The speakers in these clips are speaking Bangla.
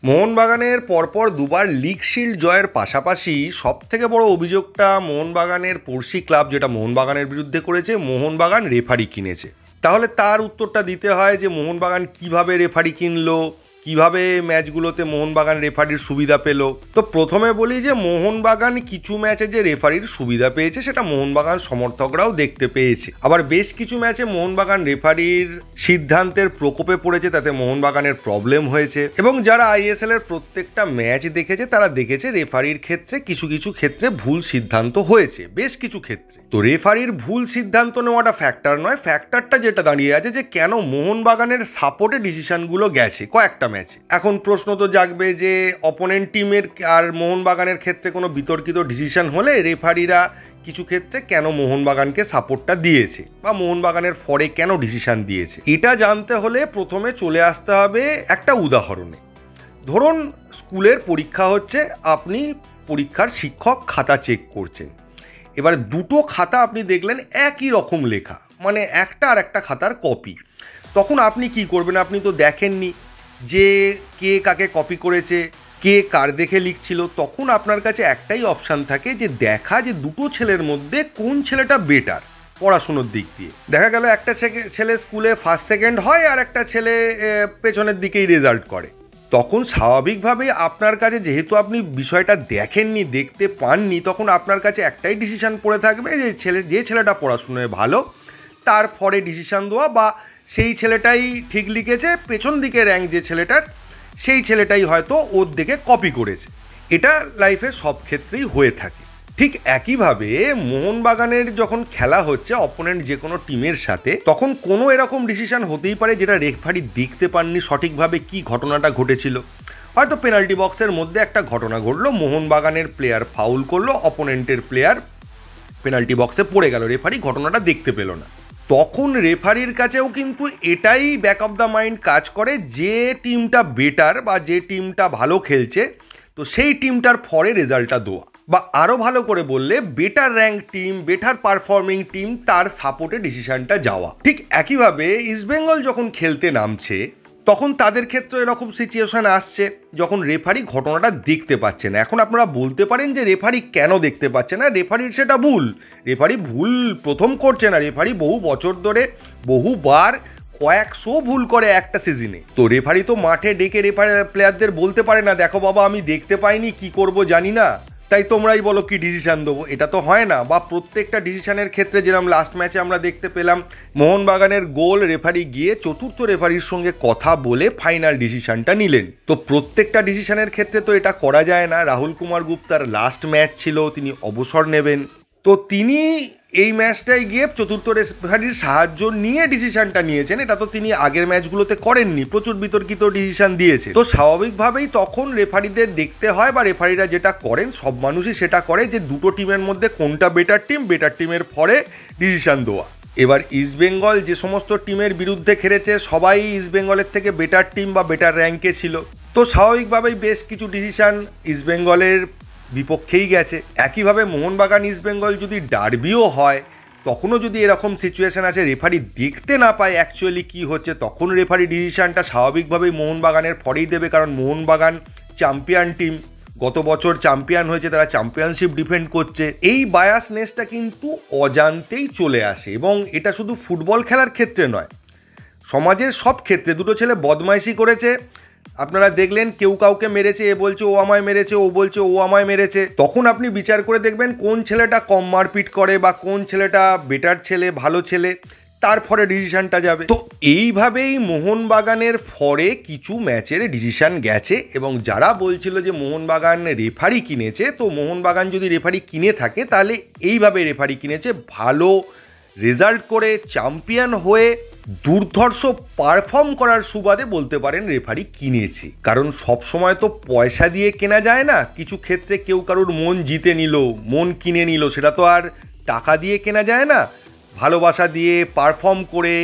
মোহনবাগানের পরপর দুবার লিগ শিল্ড জয়ের পাশাপাশি সবথেকে বড় অভিযোগটা মোহনবাগানের পড়শি ক্লাব যেটা মোহনবাগানের বিরুদ্ধে করেছে, মোহনবাগান রেফারি কিনেছে। তাহলে তার উত্তরটা দিতে হয় যে মোহনবাগান কিভাবে রেফারি কিনলো, কিভাবে ম্যাচগুলোতে মোহনবাগান রেফারির সুবিধা পেল। তো প্রথমে বলি যে মোহনবাগান কিছু ম্যাচে যে রেফারির সুবিধা পেয়েছে সেটা মোহনবাগান সমর্থকরাও দেখতে পেয়েছে। আবার বেশ কিছু ম্যাচে মোহনবাগান রেফারির সিদ্ধান্তের প্রকোপে পড়েছে, তাতে মোহনবাগানের প্রবলেম হয়েছে। এবং যারা আইএসএল এর প্রত্যেকটা ম্যাচ দেখেছে তারা দেখেছে রেফারির ক্ষেত্রে কিছু কিছু ক্ষেত্রে ভুল সিদ্ধান্ত হয়েছে, বেশ কিছু ক্ষেত্রে। তো রেফারির ভুল সিদ্ধান্ত নেওয়াটা ফ্যাক্টর নয়, ফ্যাক্টরটা যেটা দাঁড়িয়ে আছে যে কেন মোহনবাগানের সাপোর্টে ডিসিশনগুলো গেছে কয়েকটা ম্যাচে। এখন প্রশ্ন তো জাগবে যে অপোনেন্ট টিমের আর মোহনবাগানের ক্ষেত্রে কোনো বিতর্কিত ডিসিশন হলে রেফারিরা কিছু ক্ষেত্রে কেন মোহনবাগানকে সাপোর্টটা দিয়েছে বা মোহনবাগানের ফরে কেন ডিসিশন দিয়েছে, এটা জানতে হলে প্রথমে চলে আসতে হবে একটা উদাহরণে। ধরুন স্কুলের পরীক্ষা হচ্ছে, আপনি পরীক্ষার শিক্ষক খাতা চেক করছেন। এবার দুটো খাতা আপনি দেখলেন একই রকম লেখা, মানে একটা আর একটা খাতার কপি। তখন আপনি কি করবেন? আপনি তো দেখেননি যে কে কাকে কপি করেছে, কে কার দেখে লিখছিল। তখন আপনার কাছে একটাই অপশান থাকে যে দেখা যে দুটো ছেলের মধ্যে কোন ছেলেটা বেটার পড়াশুনোর দিক দিয়ে। দেখা গেল একটা ছেলে স্কুলে ফার্স্ট সেকেন্ড হয় আর একটা ছেলে পেছনের দিকেই রেজাল্ট করে। তখন স্বাভাবিকভাবেই আপনার কাছে, যেহেতু আপনি বিষয়টা দেখেননি, দেখতে পাননি, তখন আপনার কাছে একটাই ডিসিশান পড়ে থাকবে যে ছেলেটা পড়াশুনোয় ভালো তার ফরে ডিসিশান দেওয়া, বা সেই ছেলেটাই ঠিক লিখেছে, পেছন দিকে র্যাঙ্ক যে ছেলেটার সেই ছেলেটাই হয়তো ওর দিকে কপি করেছে। এটা লাইফে সব ক্ষেত্রেই হয়ে থাকে। ঠিক একইভাবে মোহনবাগানের যখন খেলা হচ্ছে অপোনেন্ট যে কোনো টিমের সাথে, তখন কোনো এরকম ডিসিশন হতেই পারে যেটা রেফারি দেখতে পাননি সঠিকভাবে কি ঘটনাটা ঘটেছিল। হয়তো পেনাল্টি বক্সের মধ্যে একটা ঘটনা ঘটলো, মোহনবাগানের প্লেয়ার ফাউল করলো, অপোনেন্টের প্লেয়ার পেনাল্টি বক্সে পড়ে গেল, রেফারি ঘটনাটা দেখতে পেল না। তখন রেফারির কাছেও কিন্তু এটাই ব্যাক অফ দ্য মাইন্ড কাজ করে, যে টিমটা বেটার বা যে টিমটা ভালো খেলছে তো সেই টিমটার ফরে রেজাল্টটা দেওয়া, বা আরও ভালো করে বললে better rank team, better performing team তার সাপোর্টে ডিসিশনটা যাওয়া। ঠিক একইভাবে ইস্টবেঙ্গল যখন খেলতে নামছে তখন তাদের ক্ষেত্রে এরকম সিচুয়েশন আসছে যখন রেফারি ঘটনাটা দেখতে পাচ্ছে না। এখন আপনারা বলতে পারেন যে রেফারি কেন দেখতে পাচ্ছে না, রেফারির সেটা ভুল। রেফারি ভুল প্রথম করছে না, রেফারি বহু বছর ধরে বহুবার কয়েকশো ভুল করে একটা সিজনে। তো রেফারি তো মাঠে ডেকে প্লেয়ারদের বলতে পারে না, দেখো বাবা আমি দেখতে পাইনি, কি করব জানি না, তাই তোমরাই বলো কি ডিসিশন দেবো। এটা তো হয় না। বা প্রত্যেকটা ডিসিশনের ক্ষেত্রে যেরকম লাস্ট ম্যাচে আমরা দেখতে পেলাম মোহনবাগানের গোল রেফারি গিয়ে চতুর্থ রেফারির সঙ্গে কথা বলে ফাইনাল ডিসিশনটা নিলেন। তো প্রত্যেকটা ডিসিশনের ক্ষেত্রে তো এটা করা যায় না। রাহুল কুমার গুপ্তার লাস্ট ম্যাচ ছিল, তিনি অবসর নেবেন, তো তিনি এই ম্যাচটায় গিয়ে চতুর্থ রেফারির সাহায্য নিয়ে ডিসিশনটা নিয়েছেন। এটা তো তিনি আগের ম্যাচগুলোতে করেননি, প্রচুর বিতর্কিত ডিসিশন দিয়েছে। তো স্বাভাবিকভাবেই তখন রেফারিদের দেখতে হয়, বা রেফারিরা যেটা করেন, সব মানুষই সেটা করে, যে দুটো টিমের মধ্যে কোনটা বেটার টিম, বেটার টিমের ফরে ডিসিশন দেওয়া। এবার ইস্টবেঙ্গল যে সমস্ত টিমের বিরুদ্ধে খেলেছে সবাই ইস্টবেঙ্গলের থেকে বেটার টিম বা বেটার র্যাঙ্কে ছিল, তো স্বাভাবিকভাবেই বেশ কিছু ডিসিশন ইস্টবেঙ্গলের বিপক্ষেই গেছে। একইভাবে মোহনবাগান ইস্টবেঙ্গল যদি ডার্বিও হয়, তখনও যদি এরকম সিচুয়েশন আছে রেফারি দেখতে না পায় অ্যাকচুয়ালি কি হচ্ছে, তখন রেফারি ডিসিশনটা স্বাভাবিকভাবেই মোহনবাগানের ফরেই দেবে, কারণ মোহনবাগান চ্যাম্পিয়ন টিম, গত বছর চ্যাম্পিয়ন হয়েছে, তারা চ্যাম্পিয়নশিপ ডিফেন্ড করছে। এই বায়াসনেসটা কিন্তু অজান্তেই চলে আসে, এবং এটা শুধু ফুটবল খেলার ক্ষেত্রে নয়, সমাজের সব ক্ষেত্রে। দুটো ছেলে বদমাইশি করেছে, আপনারা দেখলেন কেউ কাউকে মেরেছে, এ বলছে ও আমায় মেরেছে, ও বলছে ও আমায় মেরেছে, তখন আপনি বিচার করে দেখবেন কোন ছেলেটা কম মারপিট করে বা কোন ছেলেটা বেটার ছেলে, ভালো ছেলে, তারপরে ডিসিশনটা যাবে। তো এইভাবেই মোহনবাগানের ফরে কিছু ম্যাচের ডিসিশন গেছে। এবং যারা বলছিল যে মোহনবাগান রেফারি কিনেছে, তো মোহনবাগান যদি রেফারি কিনে থাকে তাহলে এইভাবে রেফারি কিনেছে, ভালো রেজাল্ট করে চ্যাম্পিয়ন হয়ে দুর্ধর্ষ পারফর্ম করার সুবাদে বলতে পারেন রেফারি কিনেছে। কারণ সব সময় তো পয়সা দিয়ে কেনা যায় না, কিছু ক্ষেত্রে কেউ কারোর মন জিতে নিল, মন কিনে নিল, সেটা তো আর টাকা দিয়ে কেনা যায় না। ভালোবাসা দিয়ে পারফর্ম করে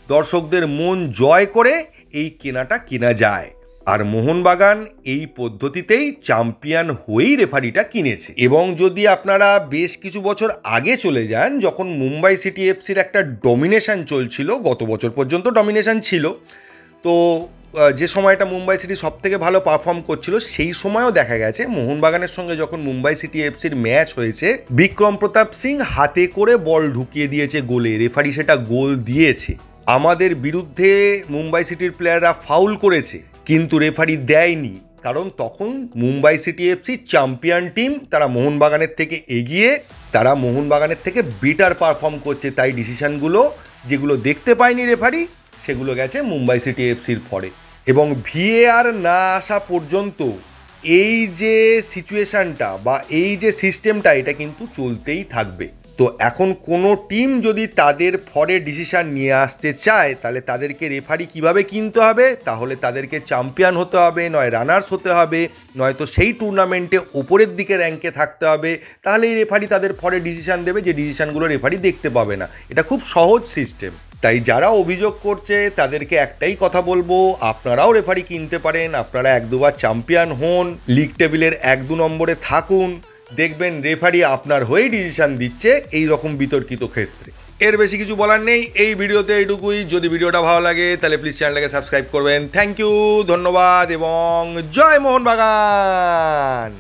দর্শকদের মন জয় করে এই কেনাটা কেনা যায়। আর মোহনবাগান এই পদ্ধতিতেই চ্যাম্পিয়ন হয়েই রেফারিটা কিনেছে। এবং যদি আপনারা বেশ কিছু বছর আগে চলে যান, যখন মুম্বাই সিটি এফসির একটা ডমিনেশন চলছিল, গত বছর পর্যন্ত ডমিনেশন ছিল, তো যে সময়টা মুম্বাই সিটি সব থেকে ভালো পারফর্ম করছিল সেই সময়ও দেখা গেছে মোহনবাগানের সঙ্গে যখন মুম্বাই সিটি এফসির ম্যাচ হয়েছে, বিক্রম প্রতাপ সিং হাতে করে বল ঢুকিয়ে দিয়েছে গোলে, রেফারি সেটা গোল দিয়েছে। আমাদের বিরুদ্ধে মুম্বাই সিটির প্লেয়াররা ফাউল করেছে কিন্তু রেফারি দেয়নি, কারণ তখন Mumbai city FC champion team, তারা মোহনবাগানের থেকে এগিয়ে, তারা মোহনবাগানের থেকে বেটার পারফর্ম করছে, তাই ডিসিশনগুলো যেগুলো দেখতে পায়নি রেফারি সেগুলো গেছে মুম্বাই সিটি এফসির ফরে। এবং ভিএআর না আসা পর্যন্ত এই যে সিচুয়েশানটা বা এই যে সিস্টেমটা এটা কিন্তু চলতেই থাকবে। তো এখন কোনো টিম যদি তাদের ফরে ডিসিশান নিয়ে আসতে চায় তাহলে তাদেরকে রেফারি কিভাবে কিনতে হবে, তাহলে তাদেরকে চ্যাম্পিয়ন হতে হবে, নয় রানার্স হতে হবে, নয়তো সেই টুর্নামেন্টে ওপরের দিকে র্যাঙ্কে থাকতে হবে, তাহলে এই রেফারি তাদের ফরে ডিসিশান দেবে, যে ডিসিশানগুলো রেফারি দেখতে পাবে না। এটা খুব সহজ সিস্টেম। তাই যারা অভিযোগ করছে তাদেরকে একটাই কথা বলবো, আপনারাও রেফারি কিনতে পারেন, আপনারা 1-2 বার চ্যাম্পিয়ন হন, লিগ টেবিলের 1-2 নম্বরে থাকুন, দেখবেন রেফারি আপনার হয়েই ডিসিশন দিচ্ছে এই রকম বিতর্কিত ক্ষেত্রে। এর বেশি কিছু বলার নেই এই ভিডিওতে, এইটুকুই। যদি ভিডিওটা ভালো লাগে তাহলে প্লিজ চ্যানেলটাকে সাবস্ক্রাইব করবেন। থ্যাংক ইউ, ধন্যবাদ এবং জয় মোহনবাগান।